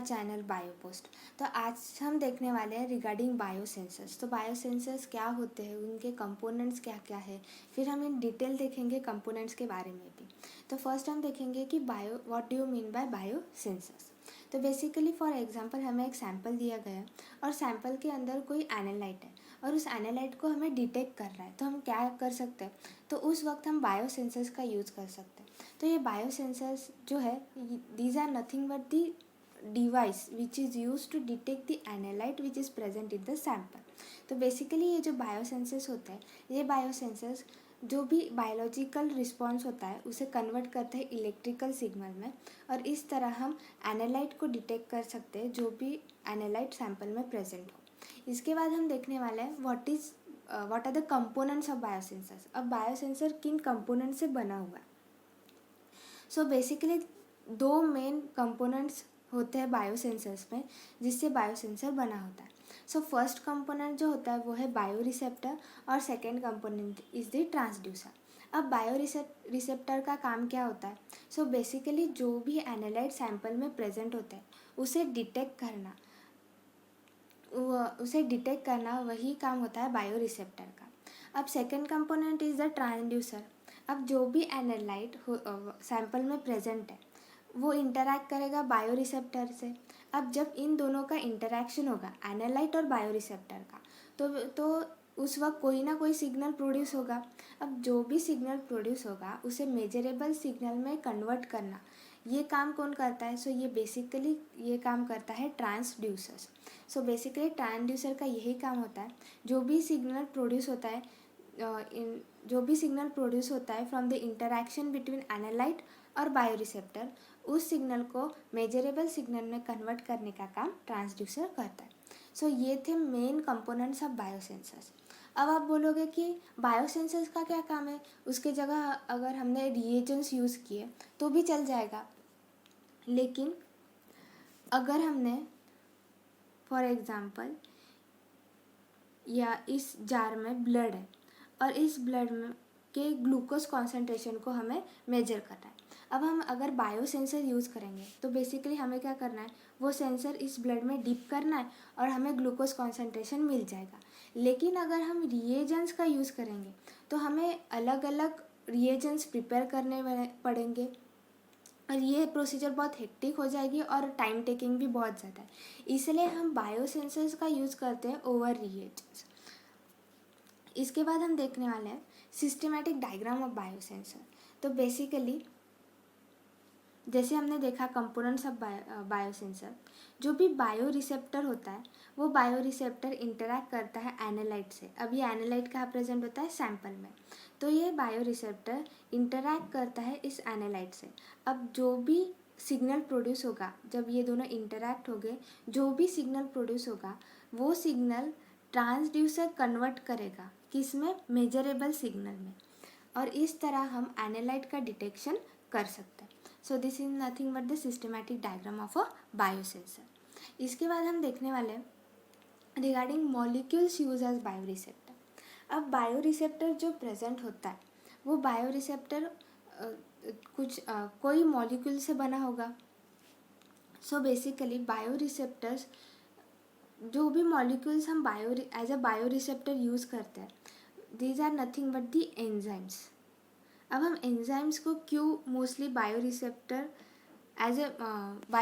Channel बायोपोस्ट। तो आज हम देखने वाले हैं रिगार्डिंग बायोसेंसर्स। तो बायोसेंसर्स क्या होते हैं, उनके कंपोनेंट्स क्या क्या है, फिर हम इन डिटेल देखेंगे कंपोनेंट्स के बारे में भी। तो फर्स्ट हम देखेंगे कि what do you mean by biosensors. तो बेसिकली फॉर एग्जांपल हमें एक सैंपल दिया गया है और सैंपल के अंदर कोई एनालाइट है और उस एनालाइट को हमें डिटेक्ट कर रहा है, तो हम क्या कर सकते हैं, तो उस वक्त हम बायोसेंसर्स का यूज़ कर सकते हैं। तो ये बायोसेंसर्स जो है, these are nothing but the device which is use to detect the analyte which is present in the sample. तो बेसिकली ये जो बायोसेंसर्स होते हैं, ये बायोसेंसर्स जो भी बायोलॉजिकल रिस्पॉन्स होता है उसे कन्वर्ट करते हैं इलेक्ट्रिकल सिग्नल में, और इस तरह हम एनालाइट को डिटेक्ट कर सकते हैं जो भी एनालाइट सैंपल में प्रेजेंट हो। इसके बाद हम देखने वाले हैं what are the components of biosensors. अब बायोसेंसर किन कंपोनेंट से बना हुआ है। सो बेसिकली दो मेन कंपोनेंट्स होते हैं बायोसेंसर्स में, जिससे बायोसेंसर बना होता है। सो फर्स्ट कंपोनेंट जो होता है वो है बायो रिसेप्टर और second component is the transducer. अब बायो रिसेप्टर का काम क्या होता है। सो बेसिकली जो भी एनालाइट सैंपल में प्रेजेंट होता है उसे डिटेक्ट करना वही काम होता है बायो रिसेप्टर का। अब second component is the transducer. अब जो भी एनालाइट सैंपल में प्रेजेंट है वो इंटरैक्ट करेगा बायो रिसेप्टर से। अब जब इन दोनों का इंटरैक्शन होगा, एनालाइट और बायो रिसेप्टर का, तो उस वक्त कोई ना कोई सिग्नल प्रोड्यूस होगा। अब जो भी सिग्नल प्रोड्यूस होगा उसे मेजरेबल सिग्नल में कन्वर्ट करना, ये काम कौन करता है। सो ये बेसिकली ये काम करता है ट्रांसड्यूसर्स। सो बेसिकली ट्रांसड्यूसर का यही काम होता है, जो भी सिग्नल प्रोड्यूस होता है from the interaction between analyte और बायो रिसेप्टर, उस सिग्नल को मेजरेबल सिग्नल में कन्वर्ट करने का काम ट्रांसड्यूसर करता है। सो ये थे मेन कंपोनेंट्स ऑफ बायोसेंसर्स। अब आप बोलोगे कि बायोसेंसर्स का क्या काम है, उसके जगह अगर हमने रिएजेंट्स यूज़ किए तो भी चल जाएगा। लेकिन अगर हमने फॉर एग्ज़ाम्पल या इस जार में ब्लड है और इस ब्लड में के ग्लूकोज कॉन्सेंट्रेशन को हमें मेजर करना है। अब हम अगर बायो सेंसर यूज़ करेंगे तो बेसिकली हमें क्या करना है, वो सेंसर इस ब्लड में डिप करना है और हमें ग्लूकोज कॉन्सेंट्रेशन मिल जाएगा। लेकिन अगर हम रिएजेंट्स का यूज़ करेंगे तो हमें अलग अलग रिएजेंट्स प्रिपेयर करने पड़ेंगे और ये प्रोसीजर बहुत हेक्टिक हो जाएगी और टाइम टेकिंग भी बहुत ज़्यादा है। इसलिए हम बायो सेंसर्स का यूज़ करते हैं ओवर रिएजेंट्स। इसके बाद हम देखने वाले हैं सिस्टेमैटिक डायग्राम ऑफ बायोसेंसर। तो बेसिकली जैसे हमने देखा कंपोनेंट्स ऑफ बायोसेंसर, जो भी बायो रिसेप्टर होता है वो बायो रिसेप्टर इंटरैक्ट करता है एनालाइट से। अब ये एनालाइट कहाँ प्रेजेंट होता है, सैंपल में। तो ये बायो रिसेप्टर इंटरैक्ट करता है इस एनालाइट से। अब जो भी सिग्नल प्रोड्यूस होगा, जब ये दोनों इंटरैक्ट हो गए, जो भी सिग्नल प्रोड्यूस होगा वो सिग्नल ट्रांसड्यूसर कन्वर्ट करेगा किस में, मेजरेबल सिग्नल में, और इस तरह हम एनालाइट का डिटेक्शन कर सकते हैं। So this is nothing but the systematic diagram of a biosensor. इसके बाद हम देखने वाले हैं regarding molecules use as bio receptor. अब बायो रिसेप्टर जो प्रेजेंट होता है वो बायो रिसेप्टर कोई मॉलिक्यूल से बना होगा। सो बेसिकली बायो रिसेप्टर्स, जो भी मॉलिक्यूल्स हम as a bio receptor use करते हैं, these are nothing but the enzymes. अब हम एंजाइम्स को क्यों मोस्टली बायो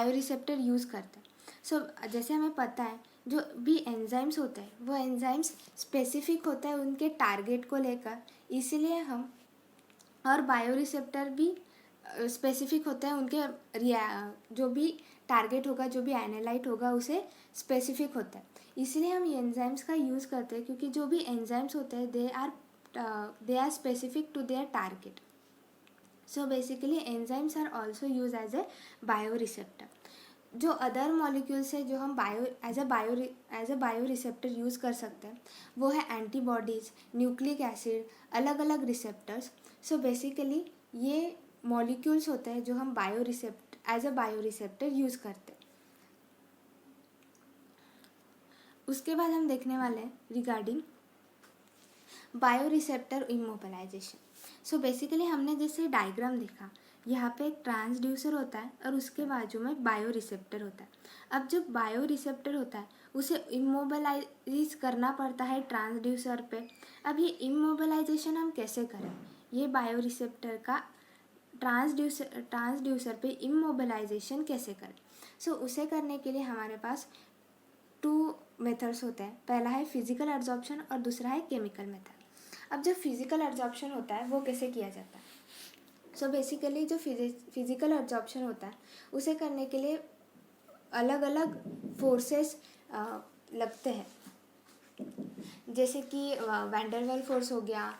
रिसेप्टर यूज़ करते हैं। सो जैसे हमें पता है जो भी एंजाइम्स होते हैं वो एंजाइम्स स्पेसिफिक होता है उनके टारगेट को लेकर, इसीलिए हम, और बायो रिसेप्टर भी स्पेसिफिक होता है उनके जो भी टारगेट होगा, जो भी एनालाइट होगा उसे स्पेसिफिक होता है। इसलिए हम ये एंजाइम्स का यूज़ करते हैं क्योंकि जो भी एंजाइम्स होते हैं they are specific to their target. So basically enzymes are also used as a bioreceptor. जो अदर मॉलिक्यूल्स है जो हम as a bio receptor use कर सकते हैं वो है एंटीबॉडीज़, न्यूक्लिक एसिड, अलग अलग रिसेप्टर्स। सो बेसिकली ये मॉलिक्यूल्स होते हैं जो हम as a bio receptor use करते हैं। उसके बाद हम देखने वाले हैं regarding bio receptor immobilisation. So basically हमने जैसे डायग्राम देखा यहाँ पे एक ट्रांसड्यूसर होता है और उसके बाजू में बायो रिसेप्टर होता है। अब जो बायो रिसेप्टर होता है उसे इमोबलाइज करना पड़ता है ट्रांसड्यूसर पे। अब ये इमोबलाइजेशन हम कैसे करें, ये बायो रिसेप्टर का ट्रांसड्यूसर पे इमोबलाइजेशन कैसे करें। सो उसे करने के लिए हमारे पास 2 मेथड्स होते हैं। पहला है फिजिकल एब्जॉर्प्शन और दूसरा है केमिकल मेथड। अब जो फिजिकल एब्जॉर्प्शन होता है वो कैसे किया जाता है। सो बेसिकली जो फिजिकल एब्जॉर्प्शन होता है उसे करने के लिए अलग अलग फोर्सेस लगते हैं, जैसे कि वैंडरवाल फोर्स हो गया,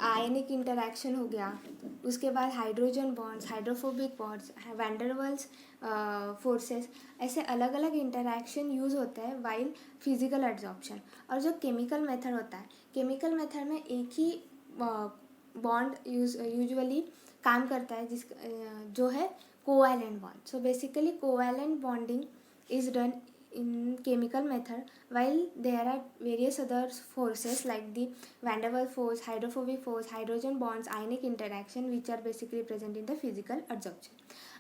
आयनिक इंटरैक्शन हो गया, उसके बाद hydrogen bonds, hydrophobic bonds, der Waals forces, ऐसे अलग अलग इंटरैक्शन यूज़ होते हैं वाइल फिजिकल एब्जॉर्प्शन। और जो केमिकल मेथड होता है, केमिकल मेथड में एक ही बॉन्ड यूजुअली काम करता है जो है covalent bond. So basically covalent bonding is done in chemical method, while there are various other forces like the van der Waals force, hydrophobic force, hydrogen bonds, ionic interaction which are basically present in the physical absorption.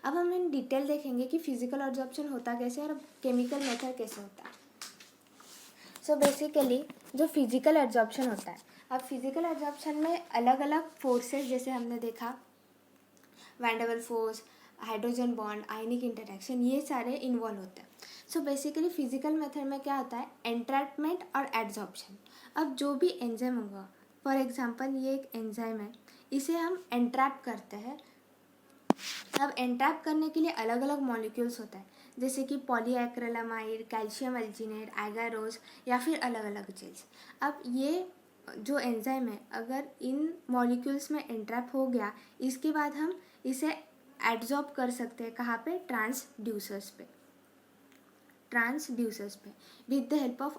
अब हम in detail देखेंगे कि physical absorption होता कैसे और chemical method कैसे होता है। सो बेसिकली जो फिजिकल एब्जॉर्प्शन होता है, अब फिजिकल एब्जॉर्प्शन में अलग अलग फोर्सेस जैसे हमने देखा van der Waals force, hydrogen bond, ionic interaction, ये सारे इन्वॉल्व होते हैं। सो बेसिकली फिजिकल मेथड में क्या होता है, एंट्रैपमेंट और एड्जॉर्प्शन। अब जो भी एंजाइम होगा, फॉर एग्जांपल ये एक एंजाइम है, इसे हम एंट्रैप करते हैं। अब एंट्रैप करने के लिए अलग अलग मॉलिक्यूल्स होता है, जैसे कि पॉलीएक्रिलामाइड, कैल्शियम अल्जीनेट, एगारोस या फिर अलग अलग चीज़। अब ये जो एंजाइम है अगर इन मॉलिक्यूल्स में एंट्रैप हो गया, इसके बाद हम इसे एड्जॉर्ब कर सकते हैं कहाँ पे, ट्रांसड्यूसर्स पे with the help of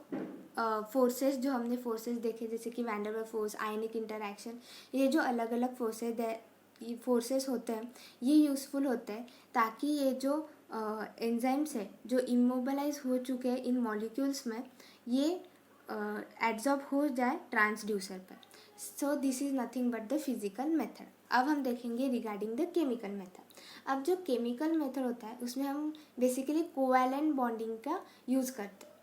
forces. जो हमने फोर्सेस देखे जैसे कि वैन डर वाल्स फोर्स, आयनिक इंटरैक्शन, ये जो अलग अलग फोर्सेस होते हैं ये यूज़फुल होते हैं ताकि ये जो एंजाइम्स है जो इमोबलाइज हो चुके हैं इन मॉलिक्यूल्स में, ये एड्जॉर्ब हो जाए ट्रांसड्यूसर पर। So this is nothing but the physical method. अब हम देखेंगे रिगार्डिंग द केमिकल मेथड। अब जो केमिकल मेथड होता है उसमें हम बेसिकली कोवैलेंट बॉन्डिंग का यूज़ करते हैं।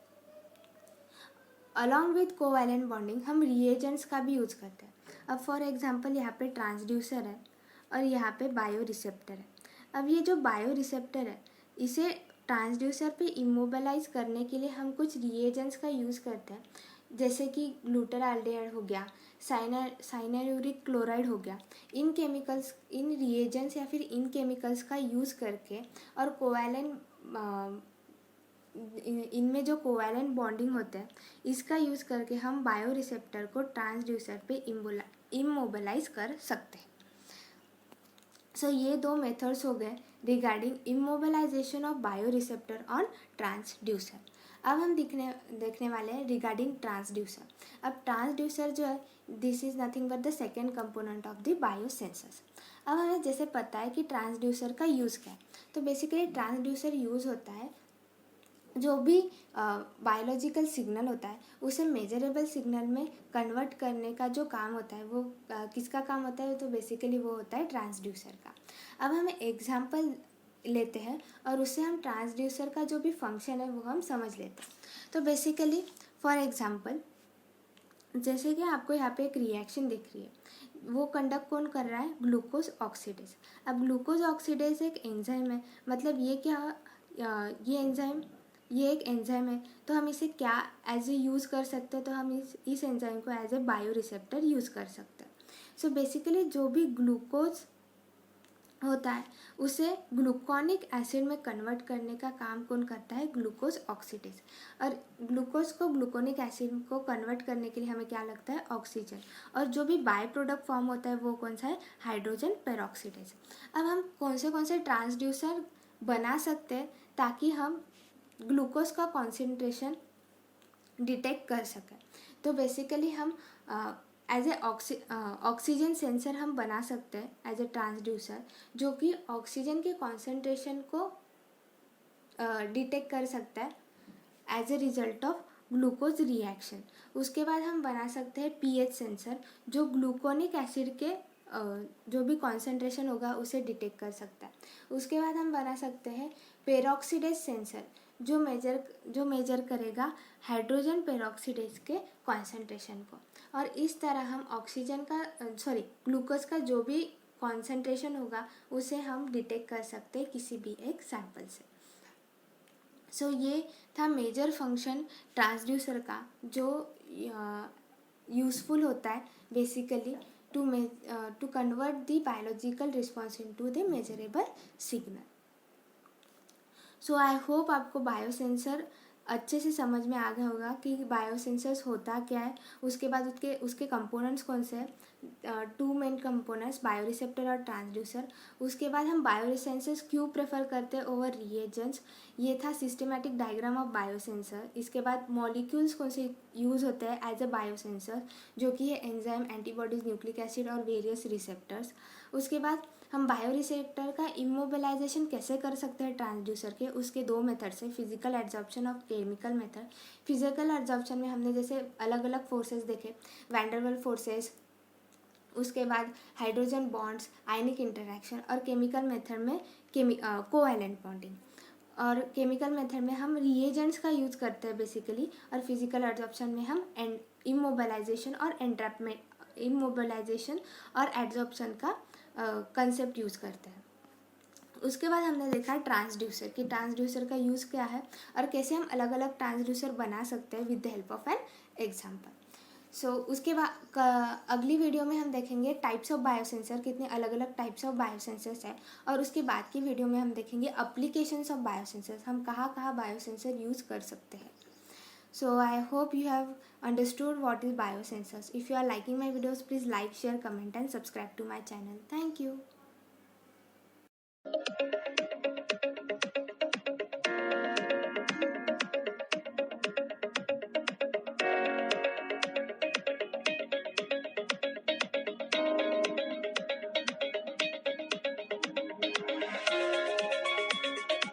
अलॉन्ग विथ कोवैलेंट बॉन्डिंग हम रिएजेंट्स का भी यूज़ करते हैं। अब फॉर एग्जांपल यहाँ पे ट्रांसड्यूसर है और यहाँ पे बायो रिसेप्टर है। अब ये जो बायो रिसेप्टर है इसे ट्रांसड्यूसर पे इमोबलाइज करने के लिए हम कुछ रिएजेंट्स का यूज़ करते हैं, जैसे कि ग्लूटाराल्डिहाइड हो गया, साइनायूरिक क्लोराइड हो गया। इन रिएजेंट्स या फिर इन केमिकल्स का यूज़ करके और कोवैलेंट इनमें जो कोवैलेंट बॉन्डिंग होता है इसका यूज़ करके हम बायो रिसेप्टर को ट्रांसड्यूसर पे इमोबलाइज कर सकते हैं। सो ये 2 मेथड्स हो गए regarding immobilisation of bio receptor on transducer. अब हम देखने वाले हैं रिगार्डिंग ट्रांसड्यूसर। अब ट्रांसड्यूसर जो है this is nothing but the second component of the bio sensors. अब हमें जैसे पता है कि ट्रांसड्यूसर का यूज़ क्या है, तो बेसिकली ट्रांसड्यूसर यूज़ होता है जो भी बायोलॉजिकल सिग्नल होता है उसे मेजरेबल सिग्नल में कन्वर्ट करने का जो काम होता है वो किसका काम होता है, तो बेसिकली वो होता है ट्रांसड्यूसर का। अब हम एग्जांपल लेते हैं और उससे हम ट्रांसड्यूसर का जो भी फंक्शन है वो हम समझ लेते हैं। तो बेसिकली फॉर एग्जांपल जैसे कि आपको यहाँ पे एक रिएक्शन दिख रही है, वो कंडक्ट कौन कर रहा है, ग्लूकोज ऑक्सीडेज। अब ग्लूकोज ऑक्सीडेज एक एंजाइम है, मतलब ये एक एंजाइम है, तो हम इसे क्या एज ए यूज़ कर सकते हैं, तो हम इस एंजाइम को as a bio receptor use कर सकते हैं। सो बेसिकली जो भी ग्लूकोज होता है उसे ग्लूकोनिक एसिड में कन्वर्ट करने का काम कौन करता है, ग्लूकोज ऑक्सीडेज। और ग्लूकोज को ग्लूकोनिक एसिड को कन्वर्ट करने के लिए हमें क्या लगता है, ऑक्सीजन। और जो भी बाय प्रोडक्ट फॉर्म होता है वो कौन सा है, हाइड्रोजन पेरोक्सीडेज। अब हम कौन से ट्रांसड्यूसर बना सकते हैं ताकि हम ग्लूकोज का कॉन्सेंट्रेशन डिटेक्ट कर सकें, तो बेसिकली हम एज ए ऑक्सीजन सेंसर हम बना सकते हैं एज ए ट्रांसड्यूसर, जो कि ऑक्सीजन के कॉन्सेंट्रेशन को डिटेक्ट कर सकता है as a result of glucose reaction. उसके बाद हम बना सकते हैं पीएच सेंसर जो ग्लूकोनिक एसिड के जो भी कॉन्सेंट्रेशन होगा उसे डिटेक्ट कर सकता है। उसके बाद हम बना सकते हैं पेरोक्सीडेज सेंसर, जो मेजर करेगा हाइड्रोजन पेरोक्सीडेज के कॉन्सेंट्रेशन को। और इस तरह हम ऑक्सीजन का ग्लूकोज का जो भी कॉन्सेंट्रेशन होगा उसे हम डिटेक्ट कर सकते हैं किसी भी एक सैंपल से। सो ये था मेजर फंक्शन ट्रांसड्यूसर का, जो यूज़फुल होता है basically to convert the biological response into the measurable signal. So I hope आपको बायोसेंसर अच्छे से समझ में आ गया होगा कि बायोसेंसर्स होता क्या है। उसके बाद उसके कंपोनेंट्स कौन से हैं, 2 मेन कंपोनेंट्स, बायोरिसेप्टर और ट्रांसड्यूसर। उसके बाद हम बायोसेंसर्स क्यों प्रेफर करते हैं ओवर रिएजेंट्स, ये था सिस्टमेटिक डायग्राम ऑफ बायोसेंसर। इसके बाद मॉलिक्यूल्स कौन से यूज़ होते हैं एज अ बायोसेंसर, जो कि है एंजाइम, एंटीबॉडीज़, न्यूक्लिक एसिड और वेरियस रिसेप्टर्स। उसके बाद हम बायोरिसेप्टर का इमोबिलाइजेशन कैसे कर सकते हैं ट्रांसड्यूसर के, उसके 2 मेथड से, फिजिकल एड्जॉर्प्शन और केमिकल मेथड। फिजिकल एड्जॉर्प्शन में हमने जैसे अलग अलग फोर्सेस देखे, वैंडरवाल्स फोर्सेस, उसके बाद हाइड्रोजन बॉन्ड्स, आयनिक इंटरेक्शन, और केमिकल मेथड में कोवैलेंट बॉन्डिंग। और केमिकल मेथड में हम रिएजेंट्स का यूज़ करते हैं बेसिकली, और फिजिकल एड्जॉर्प्शन में हम इमोबिलाइजेशन और एड्जॉर्प्शन का कंसेप्ट यूज़ करते हैं। उसके बाद हमने देखा ट्रांसड्यूसर कि ट्रांसड्यूसर का यूज़ क्या है और कैसे हम अलग अलग ट्रांसड्यूसर बना सकते हैं with the help of an example. So उसके बाद अगली वीडियो में हम देखेंगे टाइप्स ऑफ बायोसेंसर, कितने अलग अलग टाइप्स ऑफ बायोसेंसर्स हैं। और उसके बाद की वीडियो में हम देखेंगे एप्लीकेशंस ऑफ बायोसेंसर्स, हम कहाँ कहाँ बायोसेंसर यूज़ कर सकते हैं। So I hope you have understood what is biosensors. If you are liking my videos, please like, share, comment and subscribe to my channel. Thank you.